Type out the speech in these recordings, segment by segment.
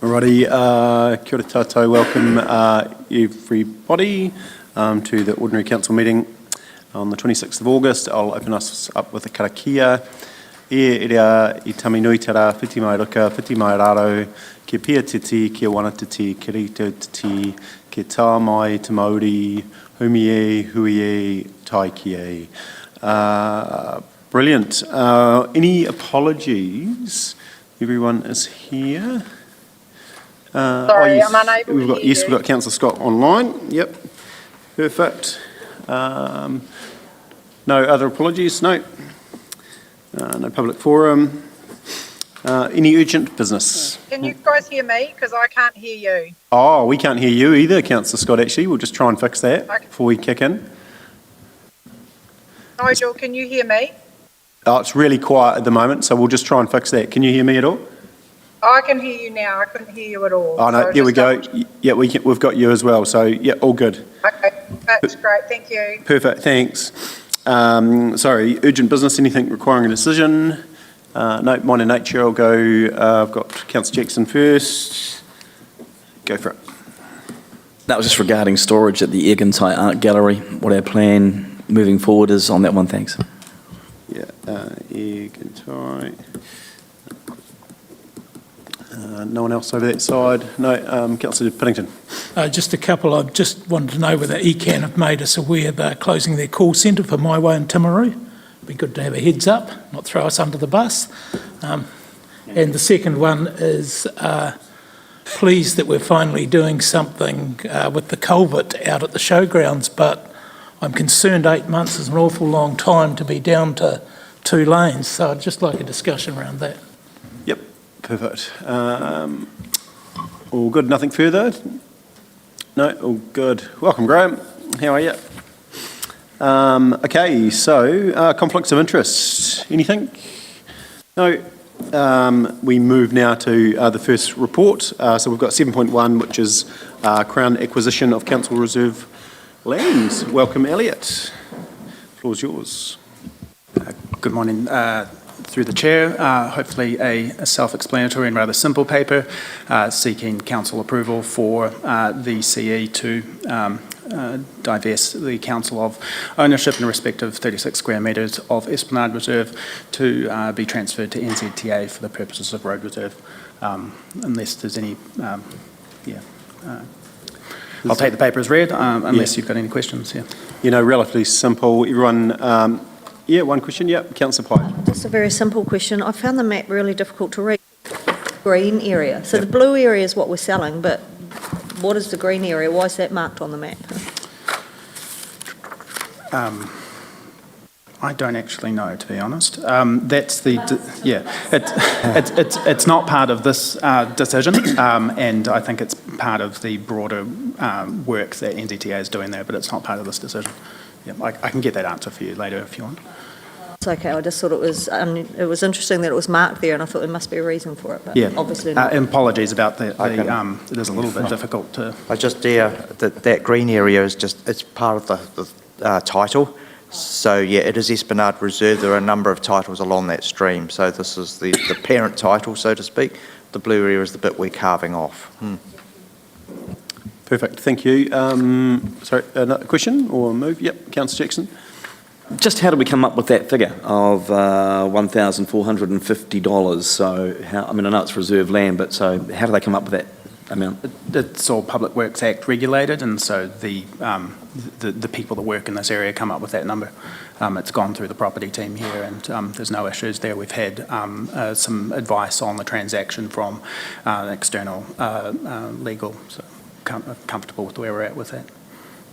Alrighty, kia ora tātou, welcome everybody to the Ordinary Council meeting on the 26th of August. I'll open us up with a karakia. E rea I taminui tara, whiti mai ruka, whiti mai raro, ke pia titi, ke wana titi, ke rito titi, ke tā mai te Māori, humi e, hui e, tai ki e. Brilliant. Any apologies? Everyone is here. Sorry, I'm unable to hear you. Yes, we've got Councillor Scott online. Yep, perfect. No other apologies? No. No public forum. Any urgent business? Can you guys hear me? Because I can't hear you. Oh, we can't hear you either, Councillor Scott, actually. We'll just try and fix that before we kick in. Nigel, can you hear me? Oh, it's really quiet at the moment, so we'll just try and fix that. Can you hear me at all? I can hear you now. I couldn't hear you at all. Oh, no, So there we go. just Yeah, we've got you as well, so yeah, all good. Okay, that's great. Thank you. Perfect, thanks. Sorry, urgent business, anything requiring a decision? No, minor nature, I'll go. I've got Councillor Jackson first. Go for it. That was just regarding storage at the Egantai Art Gallery. What our plan moving forward is on that one, thanks. Yeah, Egantai. No one else over that side? No, Councillor Piddington. Just a couple. I just wanted to know whether ECAN have made us aware they're closing their call centre for My Way and Timaru. Be good to have a heads up, not throw us under the bus. And the second one is pleased that we're finally doing something with the culvert out at the showgrounds, but I'm concerned 8 months is an awful long time to be down to 2 lanes, so I'd just like a discussion around that. Yep, perfect. All good, nothing further? No, all good. Welcome, Graham. How are you? Okay, so conflicts of interest. Anything? No. We move now to the first report. So we've got 7.1, which is Crown acquisition of council reserve lands. Welcome, Elliot. The floor is yours. Good morning. Through the chair, hopefully a self-explanatory and rather simple paper seeking council approval for the CE to divest the council of ownership in respect of 36 square metres of Esplanade Reserve to be transferred to NZTA for the purposes of road reserve. Unless there's any, I'll take the paper as read unless you've got any questions. Yeah. You know, relatively simple. Everyone, yeah, one question. Yeah, Councillor Pye. Just a very simple question. I found the map really difficult to read. Green area. So the blue area is what we're selling, but what is the green area? Why is that marked on the map? I don't actually know, to be honest. That's the it's not part of this decision, and I think it's part of the broader work that NZTA is doing there, but it's not part of this decision. Yeah, I can get that answer for you later if you want. It's okay. I just thought it was interesting that it was marked there, and I thought there must be a reason for it, but yeah, obviously not. Apologies about the it is a little bit difficult to. I just that green area is just it's part of the title. So yeah, it is Esplanade Reserve. There are a number of titles along that stream. So this is the parent title, so to speak. The blue area is the bit we're carving off. Perfect, thank you. Sorry, another question or move? Yep, Councillor Jackson. Just how did we come up with that figure of $1,450? So, I mean, I know it's reserve land, but so how do they come up with that amount? It's all Public Works Act regulated, and so the people that work in this area come up with that number. It's gone through the property team here, and there's no issues there. We've had some advice on the transaction from an external legal, so comfortable with where we're at with that.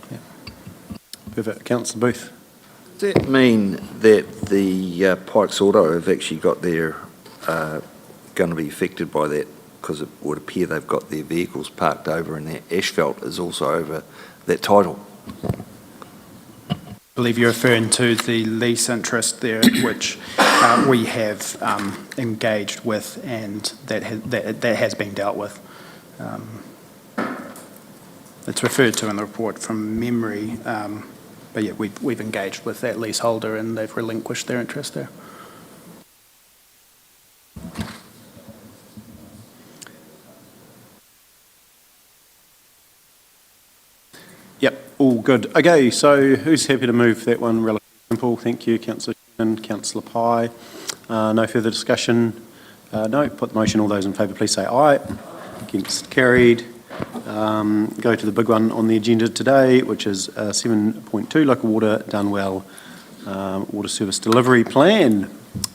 Yeah. Perfect, Councillor Booth. Does that mean that the Pikes Auto have actually got their going to be affected by that? Because it would appear they've got their vehicles parked over and their asphalt is also over that title. I believe you're referring to the lease interest there, which we have engaged with, and that has been dealt with. It's referred to in the report from memory, but yeah, we've engaged with that leaseholder and they've relinquished their interest there. All good. Okay, so who's happy to move that one? Relatively simple. Thank you, Councillor Shannon, Councillor Pye. No further discussion? No. Put the motion. All those in favour, please say aye. Against, carried. Go to the big one on the agenda today, which is 7.2, Local Water Done Well Water Service Delivery Plan.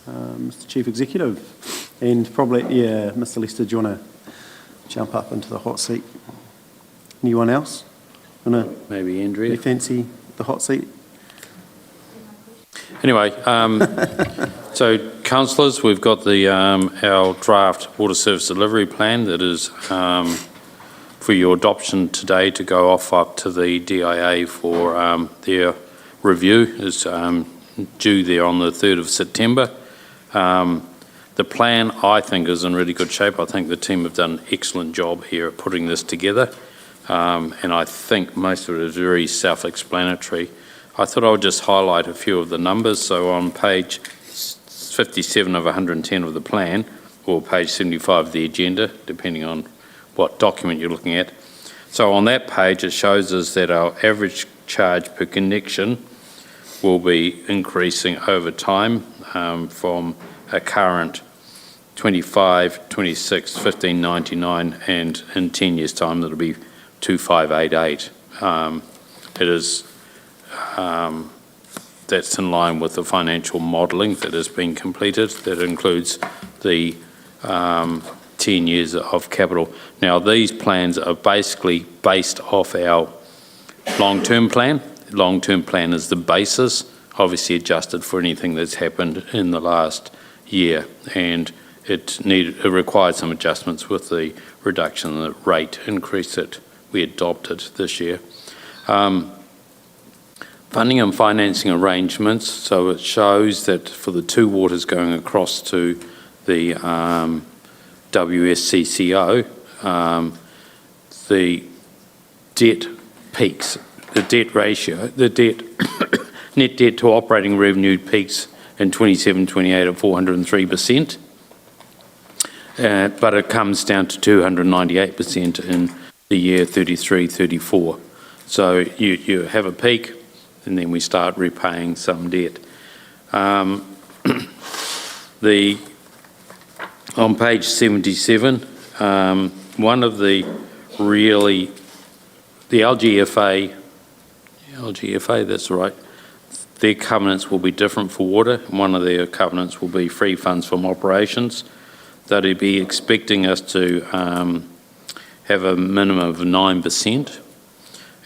Mr Chief Executive, and probably, yeah, Mr Lester, do you want to jump up into the hot seat? Anyone else? Maybe Andrea. You fancy the hot seat? Anyway, so councillors, we've got the our draft water service delivery plan that is for your adoption today to go off up to the DIA for their review. Is due there on the 3rd of September. The plan, I think, is in really good shape. I think the team have done an excellent job here at putting this together. And I think most of it is very self-explanatory. I thought I would just highlight a few of the numbers. So on page 57 of 110 of the plan, or page 75 of the agenda, depending on what document you're looking at. So on that page, it shows us that our average charge per connection will be increasing over time from a current 25, 26, 15.99, and in 10 years' time, that'll be 2588. It is that's in line with the financial modelling that has been completed. That includes the 10 years of capital. Now, these plans are basically based off our long-term plan. Long-term plan is the basis, obviously adjusted for anything that's happened in the last year, and it required some adjustments with the reduction in the rate increase that we adopted this year. Funding and financing arrangements, so it shows that for the two waters going across to the WSCCO, the debt peaks, the debt ratio, the debt net debt to operating revenue peaks in 27-28 at 403%, but it comes down to 298% in the year 33-34. So you have a peak, and then we start repaying some debt. On page 77, one of the really, the LGFA, that's right, their covenants will be different for water. One of their covenants will be free funds from operations. They'll be expecting us to have a minimum of 9%,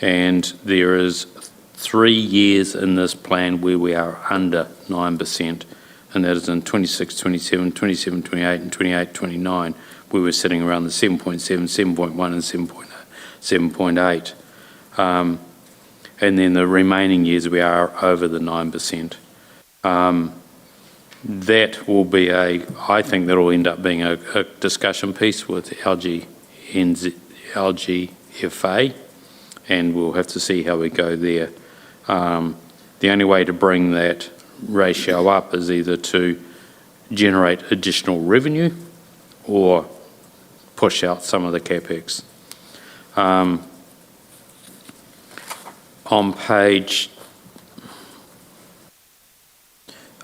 and there is 3 years in this plan where we are under 9%, and that is in 26, 27, 27, 28, and 28, 29, where we're sitting around the 7.7, 7.1, and 7.8. And then the remaining years we are over the 9%. That will be I think that will end up being a discussion piece with LGFA, and we'll have to see how we go there. The only way to bring that ratio up is either to generate additional revenue or push out some of the CapEx. On page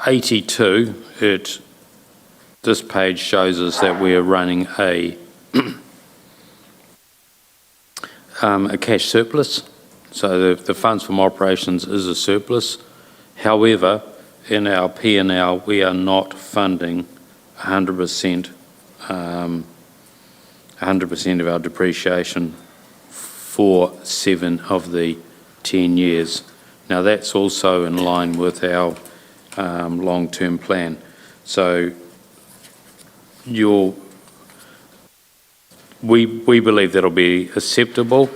82, this page shows us that we are running a cash surplus. So the funds from operations is a surplus. However, in our P&L, we are not funding 100% of our depreciation for 7 of the 10 years. Now that's also in line with our long-term plan. So we believe that'll be acceptable.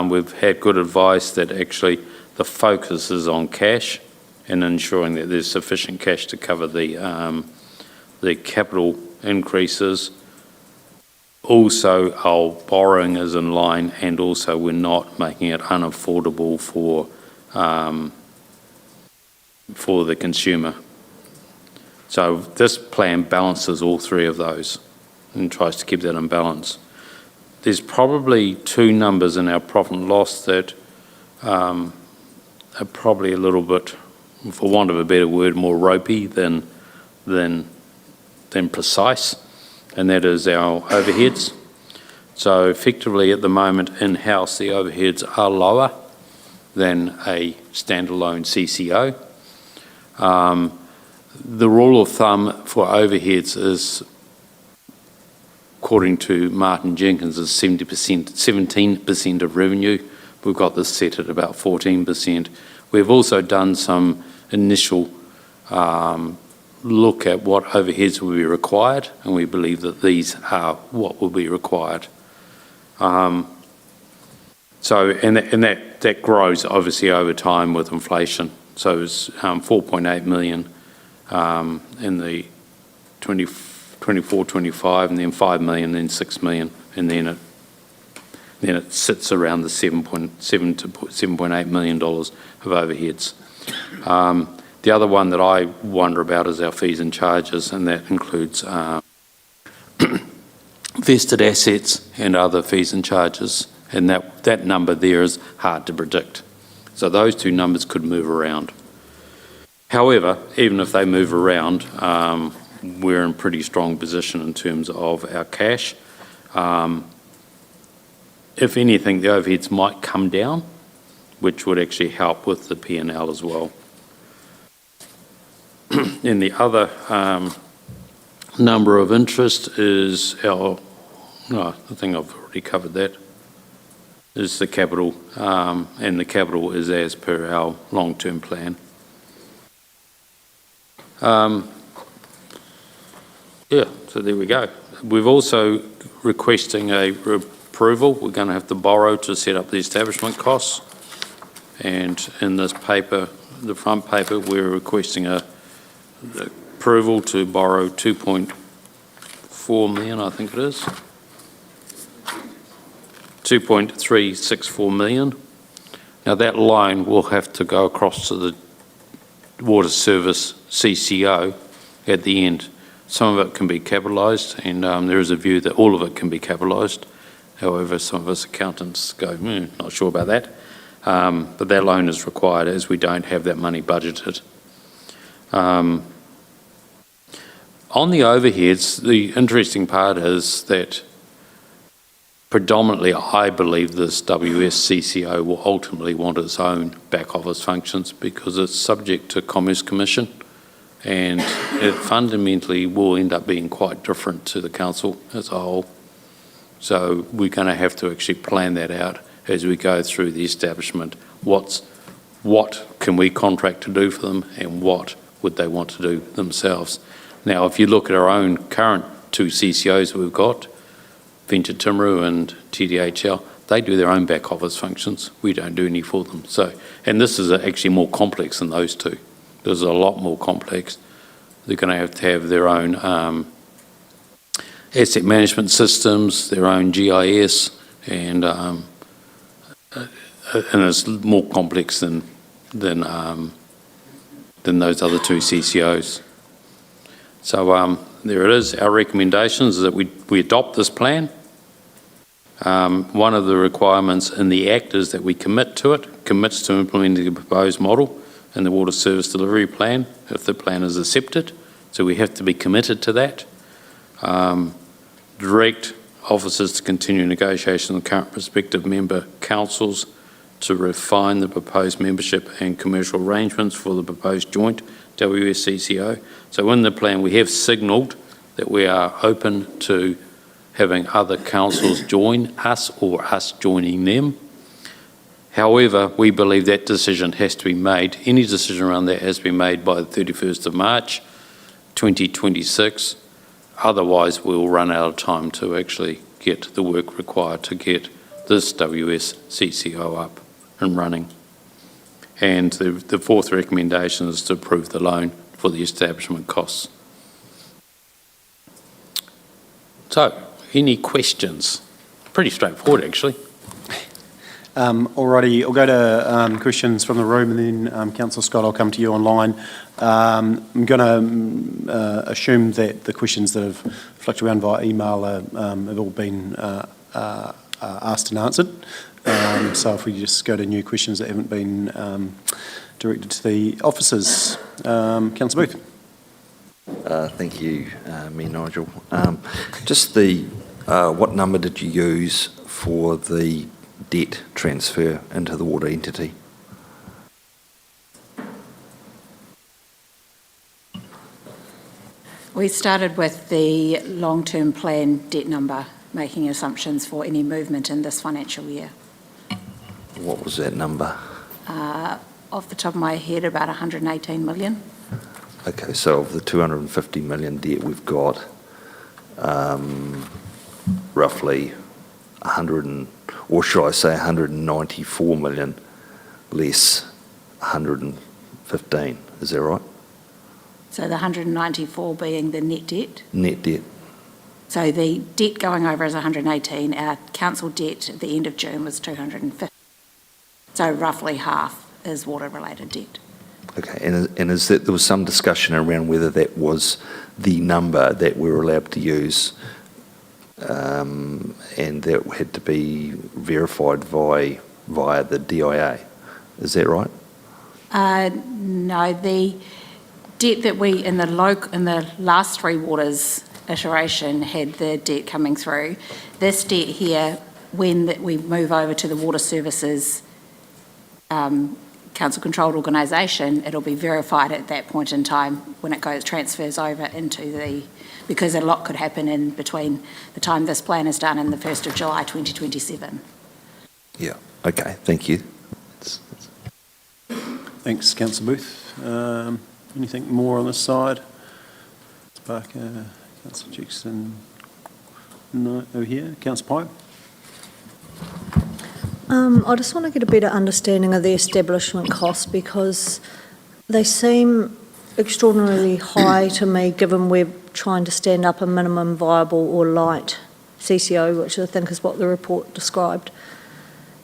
We've had good advice that actually the focus is on cash and ensuring that there's sufficient cash to cover the capital increases. Also, our borrowing is in line, and also we're not making it unaffordable for the consumer. So this plan balances all three of those and tries to keep that in balance. There's probably 2 numbers in our profit and loss that are probably a little bit, for want of a better word, more ropey than precise, and that is our overheads. So effectively at the moment in-house the overheads are lower than a standalone CCO. The rule of thumb for overheads is, according to Martin Jenkins, is 17% of revenue. We've got this set at about 14%. We've also done some initial look at what overheads will be required, and we believe that these are what will be required. That grows obviously over time with inflation. So it's 4.8 million in the 24-25, and then 5 million, then 6 million, and then it sits around the $7 to $7.8 million of overheads. The other one that I wonder about is our fees and charges, and that includes vested assets and other fees and charges, and that number there is hard to predict. So those two numbers could move around. However, even if they move around, we're in pretty strong position in terms of our cash. If anything, the overheads might come down, which would actually help with the P&L as well. And the other number of interest is I think I've already covered that, is the capital, and the capital is as per our long-term plan. So there we go. We've also requesting a approval. We're going to have to borrow to set up the establishment costs. And in this paper, the front paper, we're requesting the approval to borrow 2.4 million, I think it is. 2.364 million. Now that line will have to go across to the water service CCO at the end. Some of it can be capitalised, and there is a view that all of it can be capitalised. However, some of us accountants go, not sure about that. But that loan is required as we don't have that money budgeted. On the overheads, the interesting part is that predominantly I believe this WSCCO will ultimately want its own back office functions because it's subject to Commerce Commission, and it fundamentally will end up being quite different to the council as a whole. So we're going to have to actually plan that out as we go through the establishment. What can we contract to do for them, and what would they want to do themselves? Now, if you look at our own current two CCOs we've got, Venture Timaru and TDHL, they do their own back office functions. We don't do any for them. So, and this is actually more complex than those two. This is a lot more complex. They're going to have their own asset management systems, their own GIS, and it's more complex than those other two CCOs. So there it is. Our recommendations is that we adopt this plan. One of the requirements in the Act is that we commit to it, commits to implementing the proposed model in the water service delivery plan if the plan is accepted. So we have to be committed to that. Direct officers to continue negotiations with current prospective member councils to refine the proposed membership and commercial arrangements for the proposed joint WSCCO. So in the plan we have signalled that we are open to having other councils join us or us joining them. However, we believe that decision has to be made, any decision around that has to be made by the 31st of March 2026. Otherwise, we'll run out of time to actually get the work required to get this WSCCO up and running. And the fourth recommendation is to approve the loan for the establishment costs. So, any questions? Pretty straightforward, actually. Alrighty, I'll go to questions from the room, and then Councillor Scott, I'll come to you online. I'm going to assume that the questions that have flicked around via email have all been asked and answered. So if we just go to new questions that haven't been directed to the officers. Councillor Booth. Thank you, Mayor Nigel. Just what number did you use for the debt transfer into the water entity? We started with the long-term plan debt number, making assumptions for any movement in this financial year. What was that number? Off the top of my head, about 118 million. Okay, so of the 250 million debt we've got, roughly 194 million less 115, is that right? So the 194 being the net debt. Net debt. So the debt going over is 118. Our council debt at the end of June was 250. So roughly half is water-related debt. Okay, and is that there was some discussion around whether that was the number that we were allowed to use, and that had to be verified via the DIA? Is that right? No, the debt that we in the last Three Waters iteration had the debt coming through. This debt here, when we move over to the water services council-controlled organisation, it'll be verified at that point in time when it transfers over into because a lot could happen in between the time this plan is done and the 1st of July 2027. Yeah, okay, thank you. Thanks, Councillor Booth. Anything more on this side? Barker, Councillor Jackson, no, over here. Councillor Pye. I just want to get a better understanding of the establishment costs because they seem extraordinarily high to me given we're trying to stand up a minimum viable or light CCO, which I think is what the report described.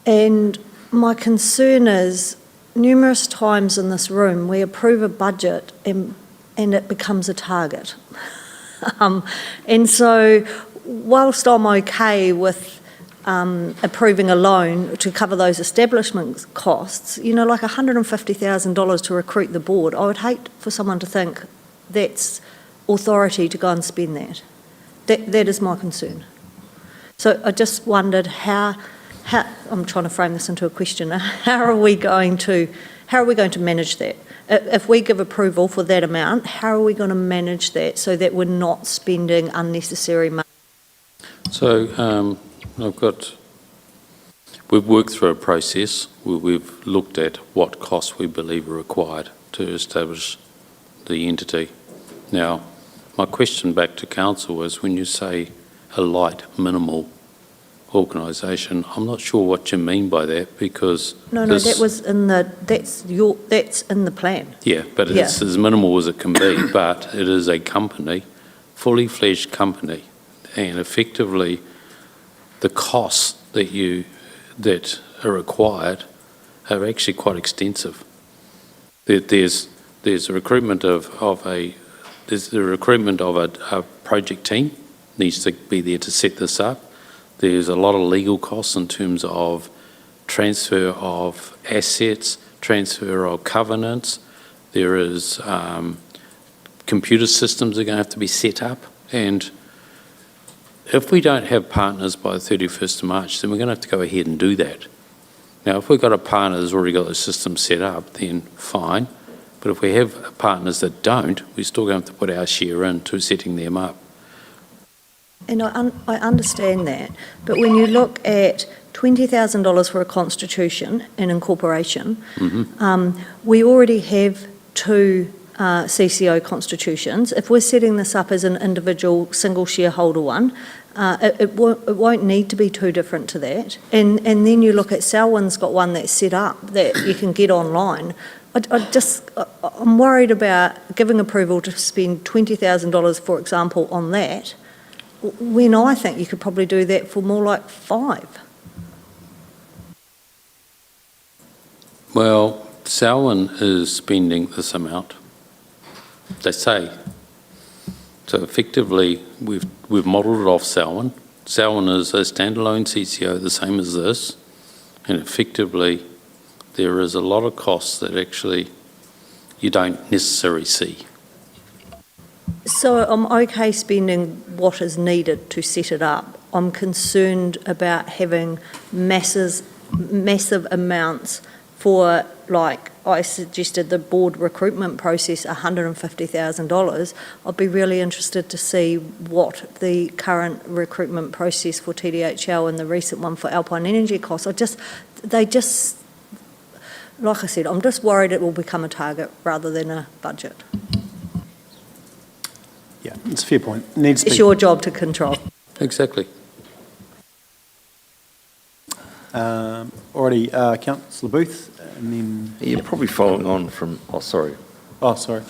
And my concern is numerous times in this room we approve a budget and it becomes a target. And so whilst I'm okay with approving a loan to cover those establishment costs, like $150,000 to recruit the board, I would hate for someone to think that's authority to go and spend that. That is my concern. So I just wondered how I'm trying to frame this into a question. How are we going to manage that? If we give approval for that amount, how are we going to manage that so that we're not spending unnecessary money? So we've worked through a process where we've looked at what costs we believe are required to establish the entity. Now, my question back to council is when you say a light, minimal organisation, I'm not sure what you mean by that because... No, that was that's in the plan. Yeah, but it's as minimal as it can be, but it is a company, fully fledged company, and effectively the costs that are required are actually quite extensive. There's a recruitment of a project team needs to be there to set this up. There's a lot of legal costs in terms of transfer of assets, transfer of covenants. There is computer systems are going to have to be set up, and if we don't have partners by the 31st of March, then we're going to have to go ahead and do that. Now, if we've got a partner that's already got the system set up, then fine. But if we have partners that don't, we're still going to have to put our share into setting them up. And I understand that, but when you look at $20,000 for a constitution and incorporation, we already have two CCO constitutions. If we're setting this up as an individual single shareholder one, it won't need to be too different to that. And then you look at Selwyn's got one that's set up that you can get online. I'm worried about giving approval to spend $20,000, for example, on that, when I think you could probably do that for more like $5,000. Well, Selwyn is spending this amount, they say. So effectively, we've modelled it off Selwyn. Selwyn is a standalone CCO, the same as this, And effectively, there is a lot of costs that actually you don't necessarily see. So I'm okay spending what is needed to set it up. I'm concerned about having massive amounts for, like I suggested, the board recruitment process, $150,000. I'd be really interested to see what the current recruitment process for TDHL and the recent one for Alpine Energy costs. Like I said, I'm just worried it will become a target rather than a budget. Yeah, it's a fair point. Needs to It's be. your job to control. Exactly. Already, Councillor Booth, and then. Yeah, probably following on from, oh, sorry. Oh, sorry.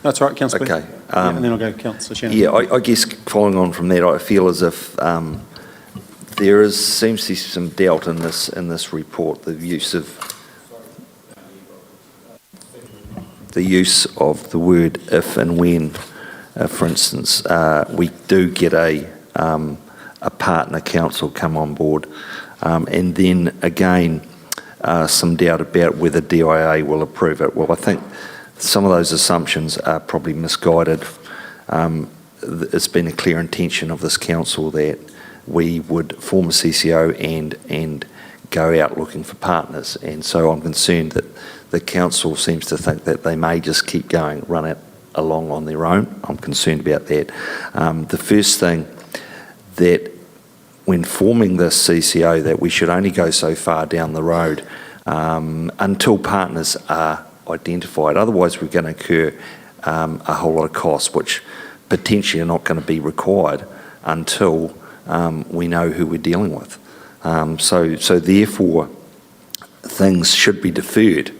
That's all right, Councillor Booth. Okay, Yeah, and then I'll go to Councillor Shannon. Yeah, I guess following on from that, I feel as if seems to be some doubt in this report, the use of the word if and when. For instance, we do get a partner council come on board, and then again some doubt about whether DIA will approve it. Well, I think some of those assumptions are probably misguided. It's been a clear intention of this council that we would form a CCO and go out looking for partners, and so I'm concerned that the council seems to think that they may just keep going, run it along on their own. I'm concerned about that. The first thing, that when forming this CCO, that we should only go so far down the road until partners are identified. Otherwise, we're going to incur a whole lot of costs, which potentially are not going to be required until we know who we're dealing with. So therefore, things should be deferred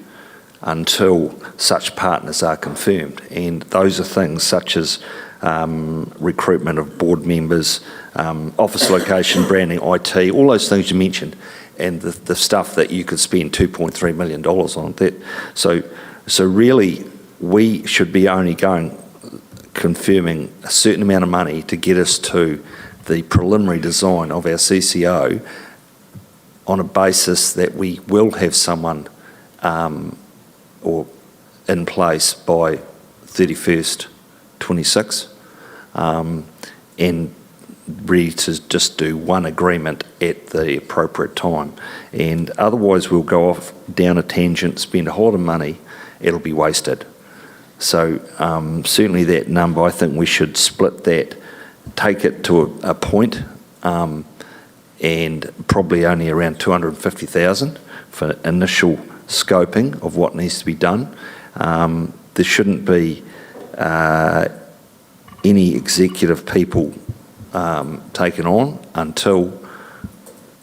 until such partners are confirmed. And those are things such as recruitment of board members, office location, branding, IT, all those things you mentioned, and the stuff that you could spend $2.3 million on. So really, we should be only confirming a certain amount of money to get us to the preliminary design of our CCO on a basis that we will have someone or in place by 31st, 26, and ready to just do one agreement at the appropriate time. And otherwise we'll go off down a tangent, spend a whole lot of money, it'll be wasted. So certainly that number, I think we should split that, take it to a point, and probably only around 250,000 for initial scoping of what needs to be done. There shouldn't be any executive people taken on until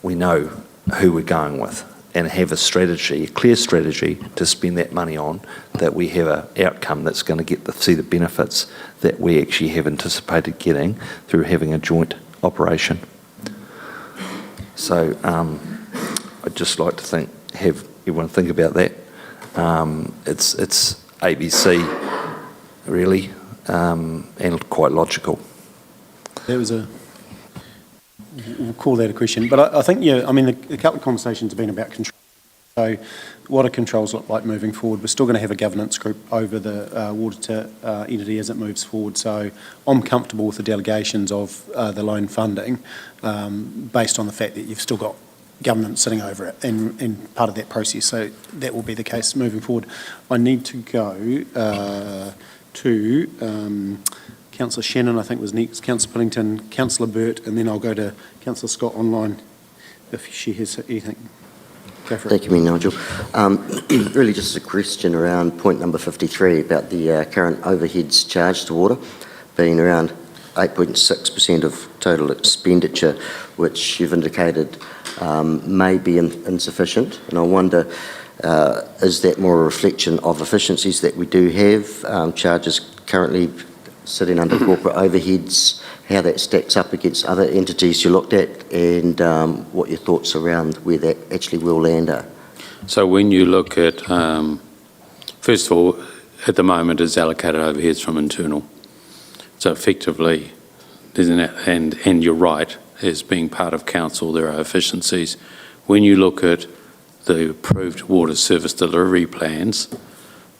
we know who we're going with and have a strategy, a clear strategy to spend that money on, that we have an outcome that's going to see the benefits that we actually have anticipated getting through having a joint operation. So I'd just like to have everyone think about that. It's ABC, really, and quite logical. There was we'll call that a question, but I think, yeah, I mean, a couple of conversations have been about control. So what do controls look like moving forward? We're still going to have a governance group over the water entity as it moves forward. So I'm comfortable with the delegations of the loan funding based on the fact that you've still got government sitting over it and part of that process. So that will be the case moving forward. I need to go to Councillor Shannon, I think was next, Councillor Pillington, Councillor Burt, and then I'll go to Councillor Scott online if she has anything. Go for it. Thank you, Nigel. Really just a question around point number 53 about the current overheads charged to water being around 8.6% of total expenditure, which you've indicated may be insufficient. And I wonder, is that more a reflection of efficiencies that we do have, charges currently sitting under corporate overheads, how that stacks up against other entities you looked at, and what your thoughts around where that actually will land are? So when you look at, first of all, at the moment is allocated overheads from internal. So effectively, isn't it? And you're right, as being part of council, there are efficiencies. When you look at the approved water service delivery plans,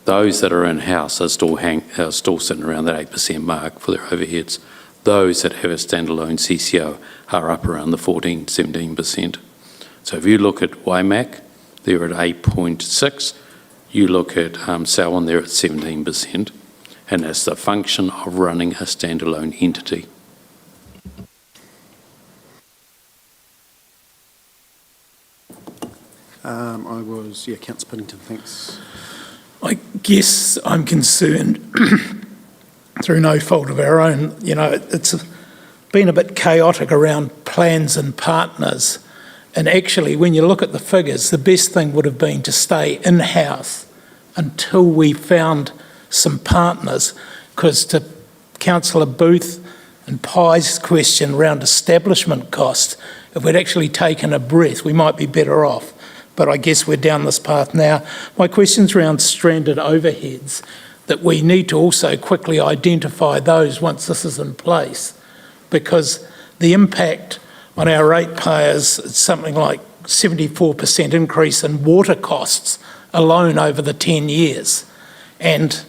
those that are in-house are still sitting around that 8% mark for their overheads. Those that have a standalone CCO are up around the 14, 17%. So if you look at Waimak, they're at 8.6. You look at Selwyn, they're at 17%. And that's the function of running a standalone entity. Councillor Piddington, thanks. I guess I'm concerned, through no fault of our own, it's been a bit chaotic around plans and partners. And actually, when you look at the figures, the best thing would have been to stay in-house until we found some partners, because to Councillor Booth and Pye's question around establishment costs, if we'd actually taken a breath, we might be better off. But I guess we're down this path now. My question's around stranded overheads, that we need to also quickly identify those once this is in place, because the impact on our ratepayers is something like 74% increase in water costs alone over the 10 years. And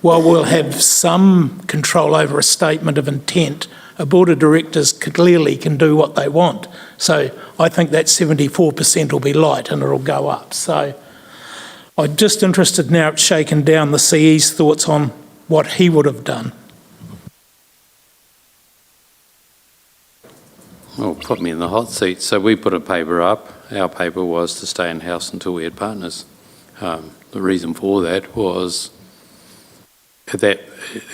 while we'll have some control over a statement of intent, a board of directors clearly can do what they want. So I think that 74% will be light and it'll go up. So I'm just interested now at shaking down the CE's thoughts on what he would have done. Well, put me in the hot seat. So we put a paper up. Our paper was to stay in-house until we had partners. The reason for that was that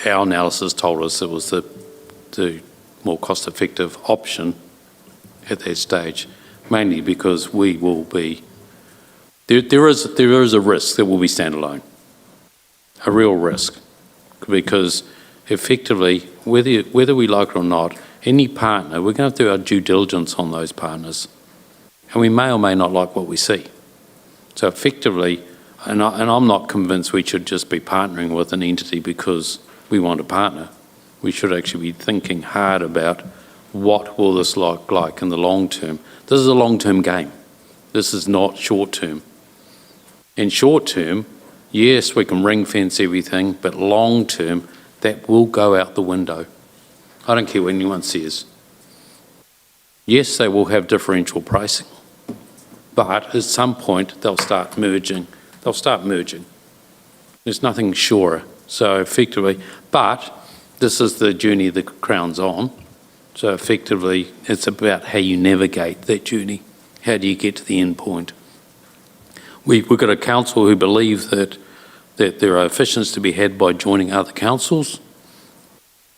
our analysis told us it was the more cost-effective option at that stage, mainly because we will be, there is a risk that we'll be standalone, a real risk, because effectively, whether we like it or not, any partner, we're going to do our due diligence on those partners, and we may or may not like what we see. So effectively, and I'm not convinced we should just be partnering with an entity because we want to partner. We should actually be thinking hard about what will this look like in the long term. This is a long-term game. This is not short-term. In short-term, yes, we can ring-fence everything, but long-term, that will go out the window. I don't care what anyone says. Yes, they will have differential pricing, but at some point, they'll start merging. There's nothing surer. So effectively, but this is the journey the Crown's on. So effectively, it's about how you navigate that journey. How do you get to the end point? We've got a council who believe that there are efficiencies to be had by joining other councils.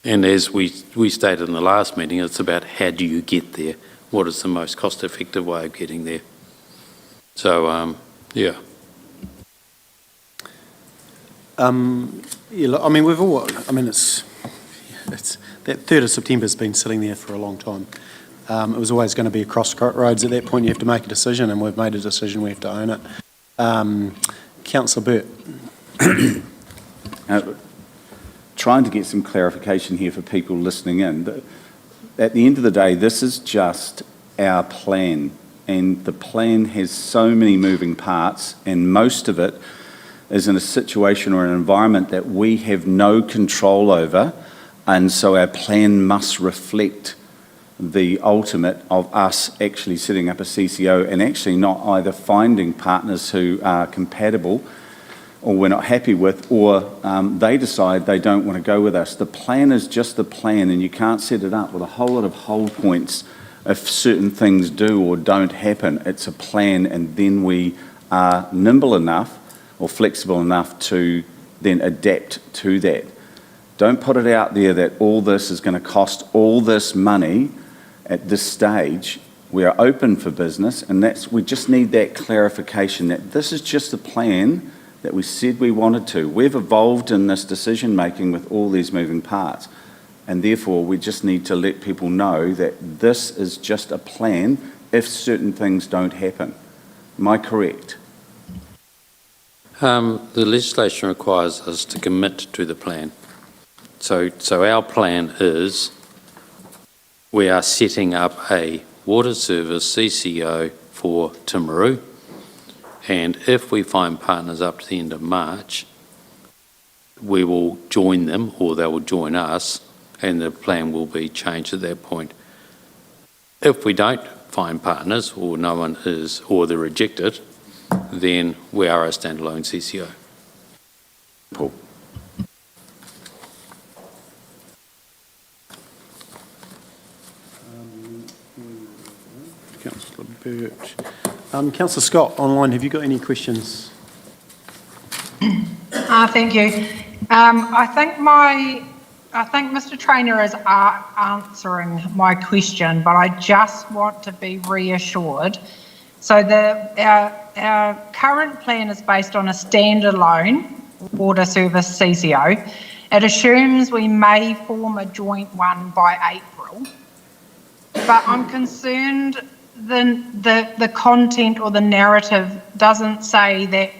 And as we stated in the last meeting, it's about how do you get there? What is the most cost-effective way of getting there? So, yeah. It's that 3rd of September has been sitting there for a long time. It was always going to be a crossroads. At that point, you have to make a decision, and we've made a decision. We have to own it. Councillor Burt. Trying to get some clarification here for people listening in. At the end of the day, this is just our plan, and the plan has so many moving parts, and most of it is in a situation or an environment that we have no control over, and so our plan must reflect the ultimate of us actually setting up a CCO and actually not either finding partners who are compatible or we're not happy with, or they decide they don't want to go with us. The plan is just the plan, and you can't set it up with a whole lot of hold points if certain things do or don't happen. It's a plan, and then we are nimble enough or flexible enough to then adapt to that. Don't put it out there that all this is going to cost all this money at this stage. We are open for business, and we just need that clarification that this is just a plan that we said we wanted to. We've evolved in this decision-making with all these moving parts, and therefore we just need to let people know that this is just a plan if certain things don't happen. Am I correct? The legislation requires us to commit to the plan. So our plan is we are setting up a water service CCO for Timaru. And if we find partners up to the end of March, we will join them, or they will join us, and the plan will be changed at that point. If we don't find partners, or no one is, or they're rejected, then we are a standalone CCO. Paul? Councillor Birch. Councillor Scott, online, have you got any questions? Thank you. I think Mr. Traynor is answering my question, but I just want to be reassured. So our current plan is based on a standalone water service CCO. It assumes we may form a joint one by April, but I'm concerned the content or the narrative doesn't say that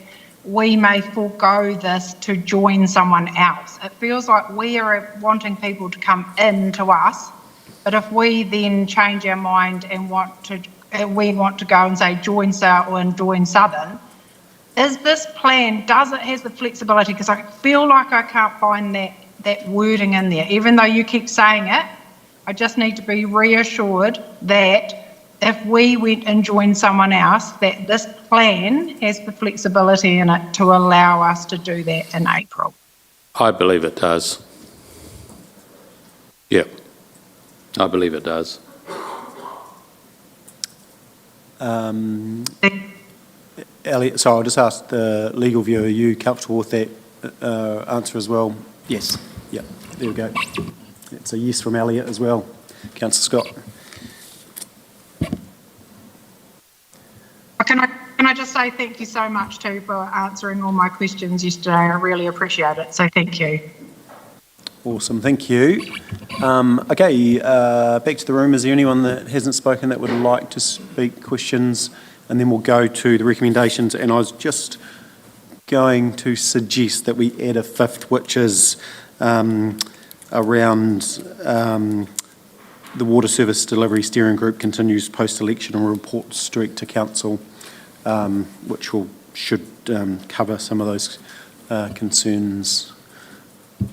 we may forego this to join someone else. It feels like we are wanting people to come in to us, but if we then change our mind and we want to go and say join South and join Southern, is this plan, has the flexibility? Because I feel like I can't find that wording in there. Even though you keep saying it, I just need to be reassured that if we went and joined someone else, that this plan has the flexibility in it to allow us to do that in April. I believe it does. Yeah, I believe it does. Elliot, so I'll just ask the legal view, are you comfortable with that answer as well? Yes. Yeah, there we go. It's a yes from Elliot as well. Councillor Scott. Can I just say thank you so much too for answering all my questions yesterday. I really appreciate it. So thank you. Awesome, thank you. Okay, back to the room. Is there anyone that hasn't spoken that would like to speak, questions? And then we'll go to the recommendations. And I was just going to suggest that we add a fifth, which is around the Water Service Delivery Steering Group continues post-election and reports direct to council, which should cover some of those concerns.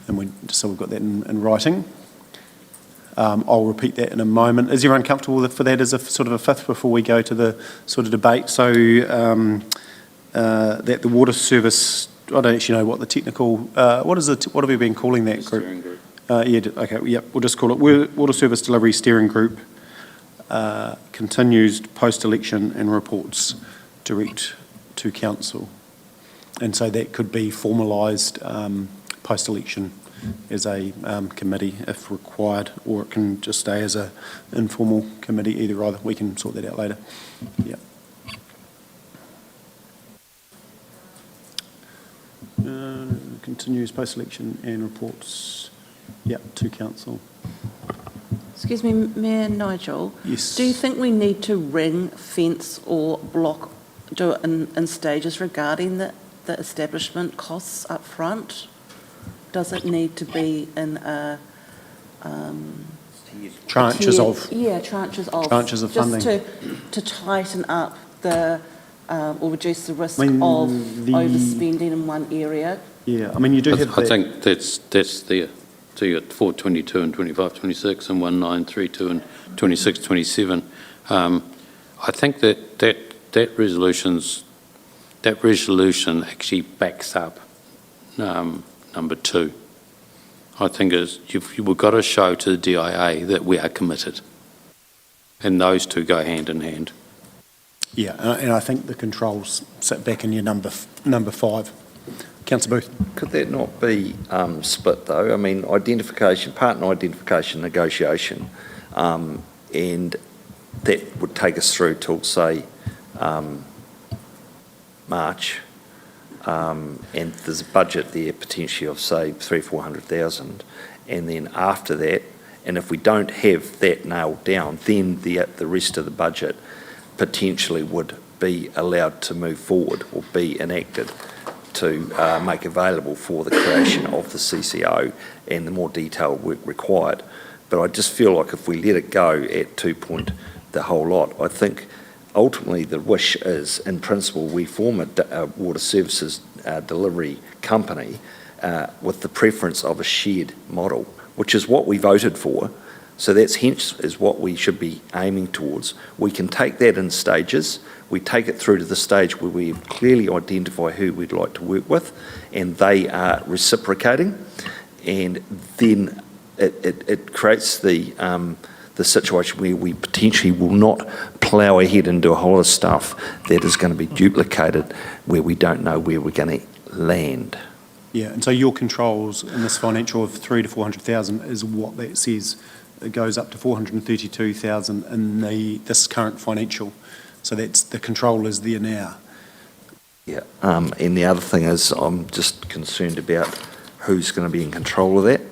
And so we've got that in writing. I'll repeat that in a moment. Is everyone comfortable for that as a sort of a fifth before we go to the sort of debate? So that the water service, I don't actually know what the technical, what have we been calling that group? Steering group. We'll just call it Water Service Delivery Steering Group continues post-election and reports direct to council. And so that could be formalised post-election as a committee if required, or it can just stay as an informal committee, either. We can sort that out later. Yeah. Continues post-election and reports, to council. Excuse me, Mayor Nigel. Yes. Do you think we need to ring, fence or block, do it in stages regarding the establishment costs up front? Does it need to be in a... tranches of... Yeah, tranches of. Tranches of funding. Just to tighten up the, or reduce the risk of overspending in one area. Yeah, I mean, you do have that... I think that's there. So you got 422 and 2526 and 1932 and 2627. I think that resolution actually backs up number 2. I think we've got to show to the DIA that we are committed, and those two go hand in hand. Yeah, and I think the controls sit back in your number 5. Councillor Booth. Could that not be split though? I mean, partner identification negotiation, and that would take us through till, say, March, and there's a budget there potentially of, say, 300,000-400,000, and then after that, and if we don't have that nailed down, then the rest of the budget potentially would be allowed to move forward or be enacted to make available for the creation of the CCO and the more detailed work required. But I just feel like if we let it go at 2 point the whole lot, I think ultimately the wish is, in principle, we form a water services delivery company with the preference of a shared model, which is what we voted for. So that's hence is what we should be aiming towards. We can take that in stages. We take it through to the stage where we clearly identify who we'd like to work with, and they are reciprocating, and then it creates the situation where we potentially will not plough ahead and do a whole lot of stuff that is going to be duplicated where we don't know where we're going to land. Yeah, and so your controls in this financial of 300 to 400,000 is what that says. It goes up to 432,000 in this current financial. So that's the control is there now. Yeah, and the other thing is I'm just concerned about who's going to be in control of that.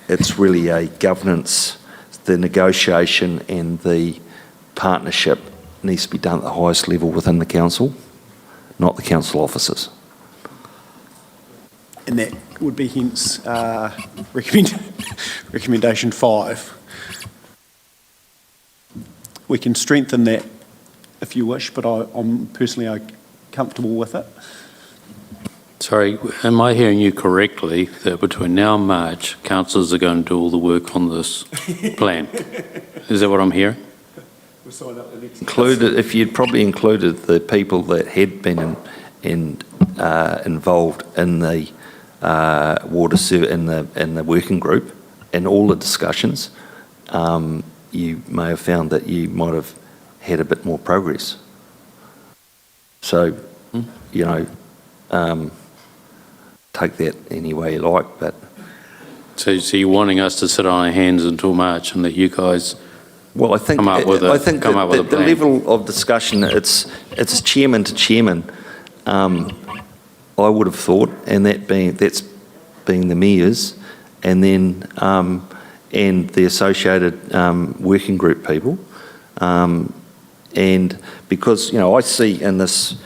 It's really a governance, the negotiation and the partnership needs to be done at the highest level within the council, not the council officers. And that would be hence recommendation 5. We can strengthen that if you wish, but I'm personally comfortable with it. Sorry, am I hearing you correctly that between now and March, councillors are going to do all the work on this plan? Is that what I'm hearing? We'll sign up the next If you'd probably included the people that had been involved in the in the working group and all the discussions, you may have found that you might have had a bit more progress. So, take that any way you like, but... So you're wanting us to sit on our hands until March and let you guys Well, I think come up with a plan? The level of discussion, it's chairman to chairman, I would have thought, and that's being the mayor's, and then and the associated working group people, and because I see in this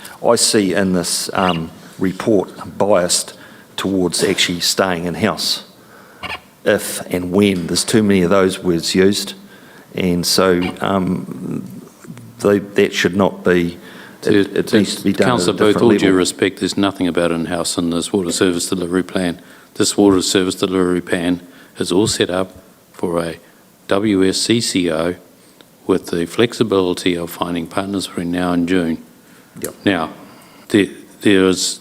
report biased towards actually staying in house, if and when there's too many of those words used, and so that should not be. It needs to be done. Councillor Booth, all due respect, there's nothing about in-house in this water service delivery plan. This water service delivery plan is all set up for a WSCCO with the flexibility of finding partners between now and June. Yep. Now, there is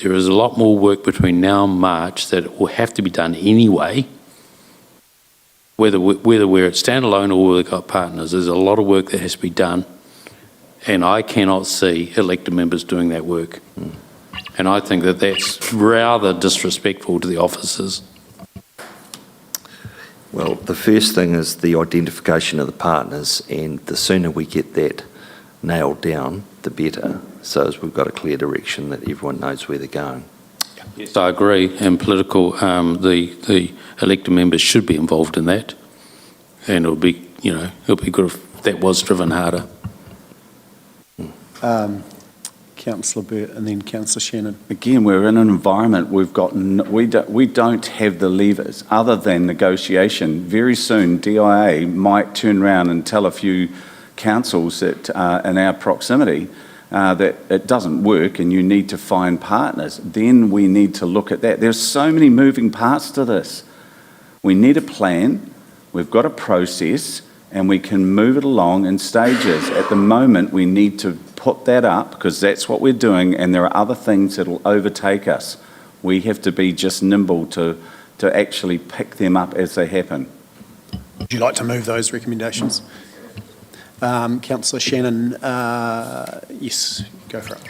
a lot more work between now and March that will have to be done anyway, whether we're at standalone or we've got partners. There's a lot of work that has to be done, and I cannot see elected members doing that work. And I think that that's rather disrespectful to the officers. Well, the first thing is the identification of the partners, and the sooner we get that nailed down, the better, so as we've got a clear direction that everyone knows where they're going. Yes, I agree, and political, the elected members should be involved in that, and it'll be good if that was driven harder. Councillor Burt and then Councillor Shannon. Again, we're in an environment we don't have the levers other than negotiation. Very soon, DIA might turn around and tell a few councils that in our proximity that it doesn't work and you need to find partners. Then we need to look at that. There's so many moving parts to this. We need a plan. We've got a process, and we can move it along in stages. At the moment, we need to put that up because that's what we're doing, and there are other things that will overtake us. We have to be just nimble to actually pick them up as they happen. Would you like to move those recommendations? Councillor Shannon, yes, go for it.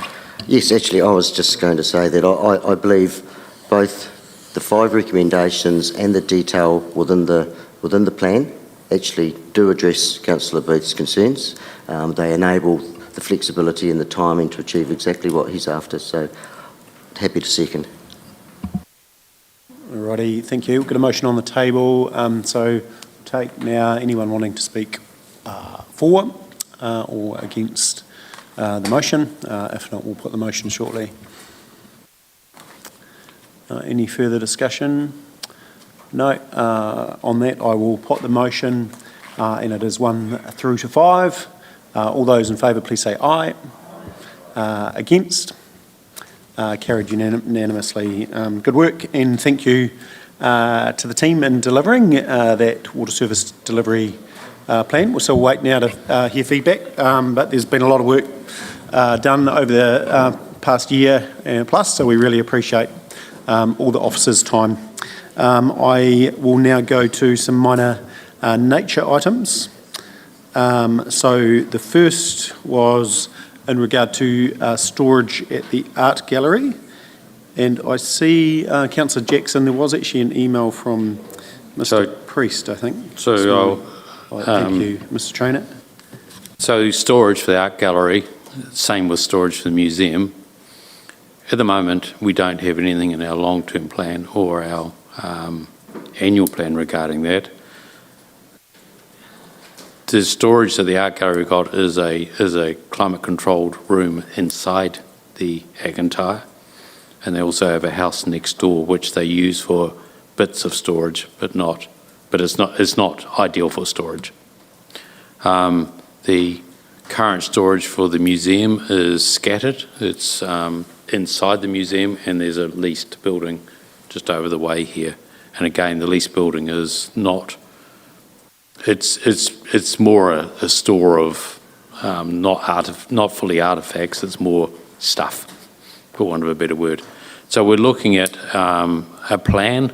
Yes, actually, I was just going to say that I believe both the 5 recommendations and the detail within the plan actually do address Councillor Booth's concerns. They enable the flexibility and the timing to achieve exactly what he's after, so happy to second. Alrighty, thank you. We've got a motion on the table, so take now anyone wanting to speak for or against the motion. If not, we'll put the motion shortly. Any further discussion? No. On that, I will put the motion, and it is 1 through to 5. All those in favour, please say aye. Against? Carried unanimously. Good work, and thank you to the team in delivering that water service delivery plan. We'll still wait now to hear feedback, but there's been a lot of work done over the past year and plus, so we really appreciate all the officers' time. I will now go to some minor nature items. So the first was in regard to storage at the art gallery. And I see, Councillor Jackson, there was actually an email from Mr. Priest, I think. Thank you, Mr. Trainer. So storage for the art gallery, same with storage for the museum. At the moment, we don't have anything in our long-term plan or our annual plan regarding that. The storage that the art gallery got is a climate-controlled room inside the Agintyre, and they also have a house next door which they use for bits of storage, but it's not ideal for storage. The current storage for the museum is scattered. It's inside the museum, and there's a leased building just over the way here. And again, the leased building is not. It's more a store of not fully artifacts. It's more stuff, for want of a better word. So we're looking at a plan,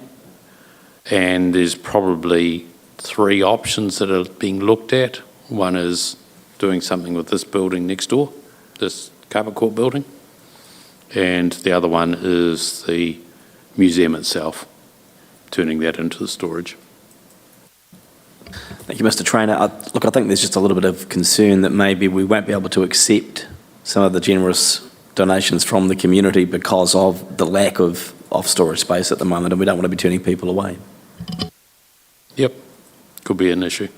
and there's probably 3 options that are being looked at. One is doing something with this building next door, this carpet court building, and the other one is the museum itself, turning that into the storage. Thank you, Mr. Trainer. Look, I think there's just a little bit of concern that maybe we won't be able to accept some of the generous donations from the community because of the lack of storage space at the moment, and we don't want to be turning people away. Yep, could be an issue.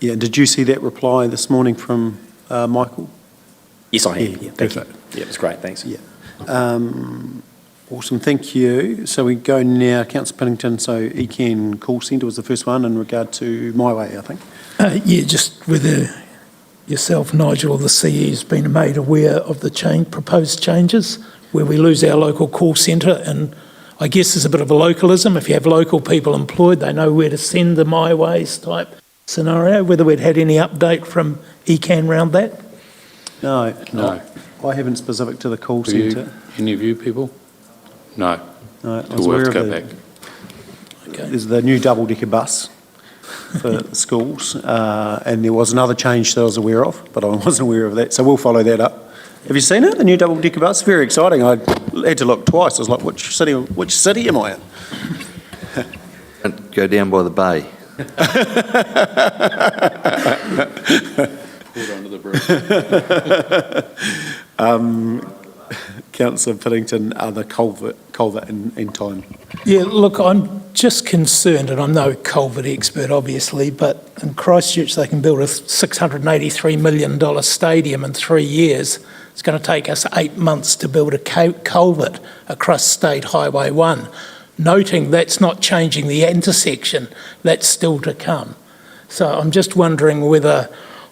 Yeah, did you see that reply this morning from Michael? Yes, I have. Yeah, Thank you. perfect. Yeah, it's great. Thanks. Yeah. Awesome, thank you. So we go now, Councillor Piddington, so ECAN call centre was the first one in regard to My Way, I think. Yeah, just whether yourself, Nigel, or the CE has been made aware of the proposed changes where we lose our local call centre, and I guess there's a bit of a localism. If you have local people employed, they know where to send the My Ways type scenario, whether we'd had any update from ECAN around that? No. I haven't specific to the call centre. Any of you people? No. No, I We'll was aware have of to go back. Okay. There's the new double-decker bus for the schools, and there was another change that I was aware of, but I wasn't aware of that, so we'll follow that up. Have you seen it, the new double-decker bus? Very exciting. I had to look twice. I was like, which city am I in? Go down by the bay. Councillor Piddington, the culvert in time. Yeah, look, I'm just concerned, and I'm no culvert expert, obviously, but in Christchurch they can build a $683 million stadium in 3 years. It's going to take us 8 months to build a culvert across State Highway 1, noting that's not changing the intersection, that's still to come. So I'm just wondering whether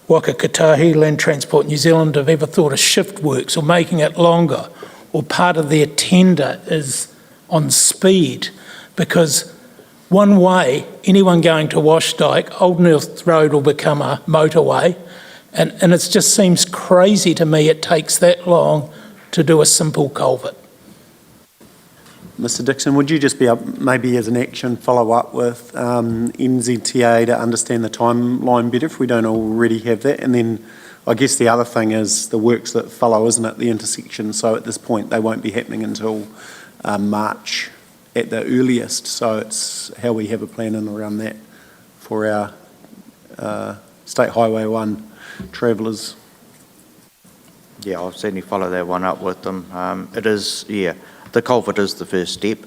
Waka Kotahi, Land Transport New Zealand, have ever thought of shift works or making it longer, or part of their tender is on speed, because one way, anyone going to Washdyke, Old North Road will become a motorway, and it just seems crazy to me it takes that long to do a simple culvert. Mr Dixon, would you just be able, maybe as an action, follow up with NZTA to understand the timeline better if we don't already have that? And then I guess the other thing is the works that follow, isn't it, the intersection? So at this point, they won't be happening until March at the earliest. So it's how we have a plan in around that for our State Highway 1 travellers. Yeah, I'll certainly follow that one up with them. It is, the culvert is the first step.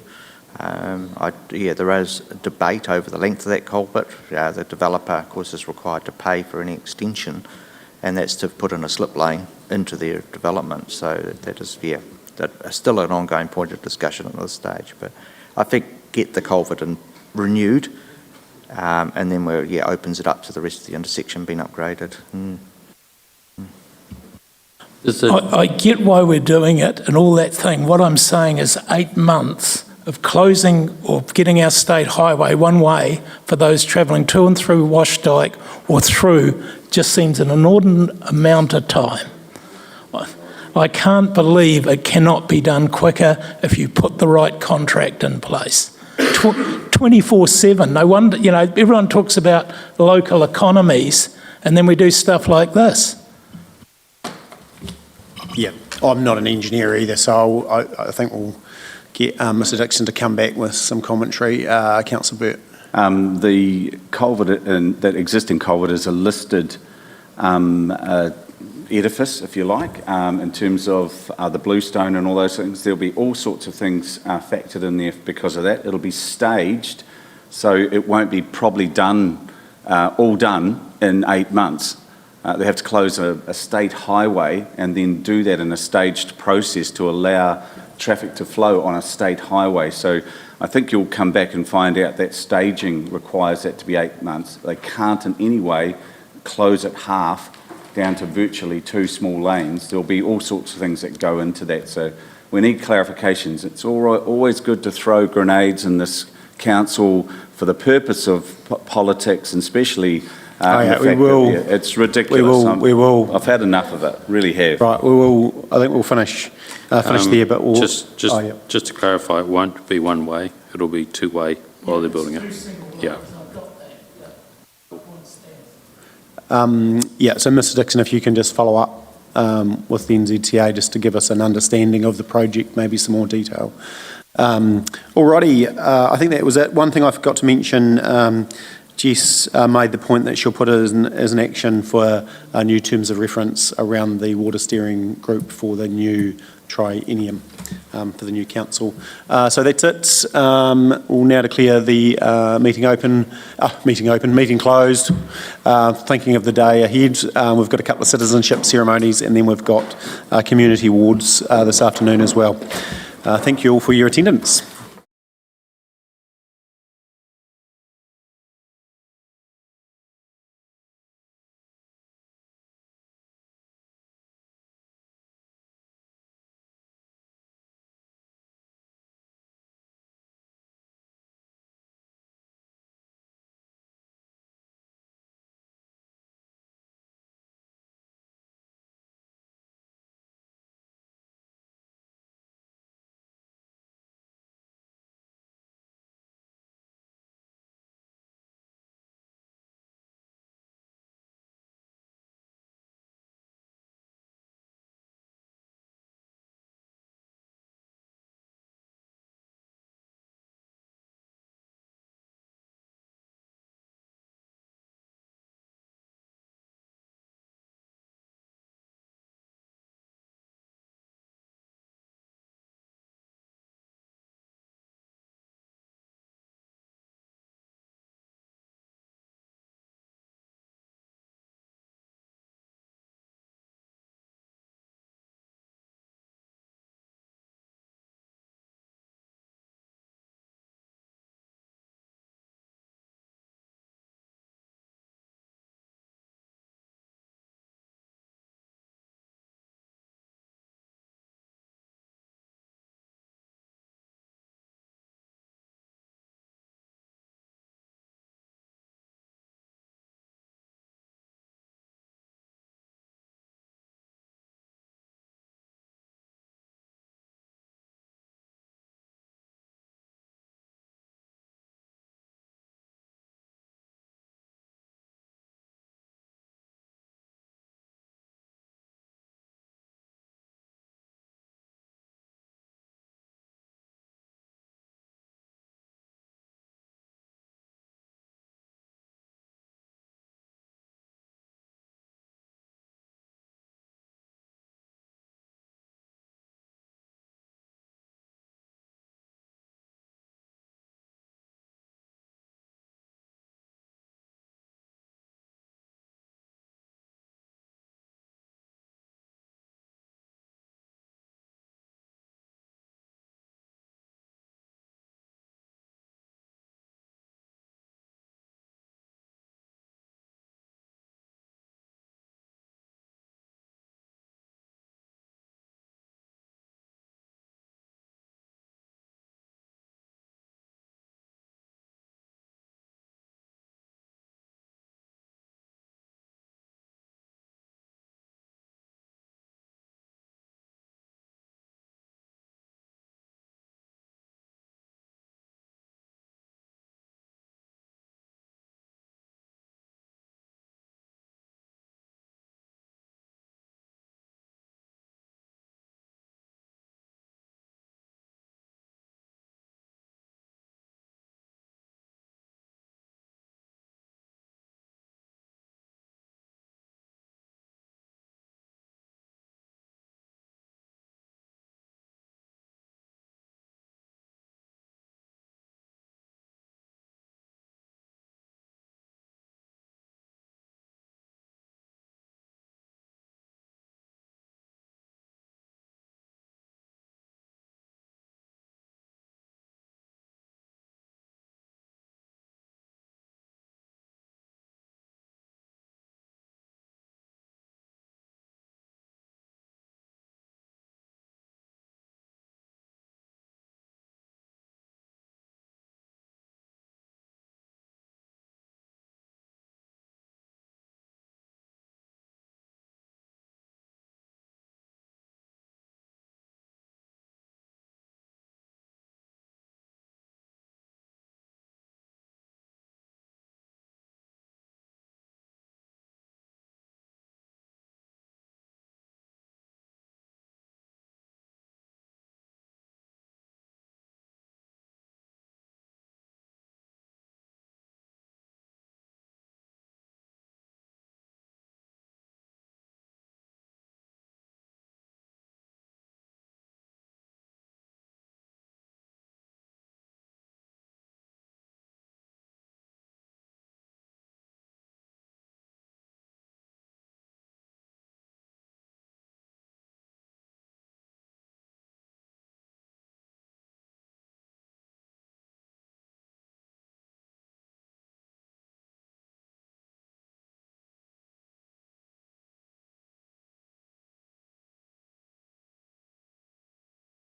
There is debate over the length of that culvert. The developer, of course, is required to pay for any extension, and that's to put in a slip lane into their development. So that is, that are still an ongoing point of discussion at this stage. But I think get the culvert renewed, and then opens it up to the rest of the intersection being upgraded. I get why we're doing it and all that thing. What I'm saying is 8 months of closing or getting our state highway one way for those travelling to and through Washdyke or through just seems an inordinate amount of time. I can't believe it cannot be done quicker if you put the right contract in place. 24/7, no wonder, everyone talks about local economies and then we do stuff like this. Yeah, I'm not an engineer either, so I think we'll get Mr Dixon to come back with some commentary. Councillor Burt. The culvert, that existing culvert is a listed edifice, if you like, in terms of the bluestone and all those things. There'll be all sorts of things factored in there because of that. It'll be staged, so it won't be probably all done in 8 months. They have to close a state highway and then do that in a staged process to allow traffic to flow on a state highway. So I think you'll come back and find out that staging requires that to be 8 months. They can't in any way close it half down to virtually 2 small lanes. There'll be all sorts of things that go into that. So we need clarifications. It's always good to throw grenades in this council for the purpose of politics, and especially it's ridiculous. I've had enough of it, really have. Right, I think we'll finish there, but we'll... Just to clarify, it won't be one way, it'll be 2-way while they're building it. Yeah. So Mr Dixon, if you can just follow up with the NZTA just to give us an understanding of the project, maybe some more detail. Alrighty, I think that was it. One thing I forgot to mention, Jess made the point that she'll put it as an action for new terms of reference around the water steering group for the new triennium for the new council. So that's it. We'll now declare the meeting closed. Thinking of the day ahead, we've got a couple of citizenship ceremonies and then we've got community awards this afternoon as well. Thank you all for your attendance.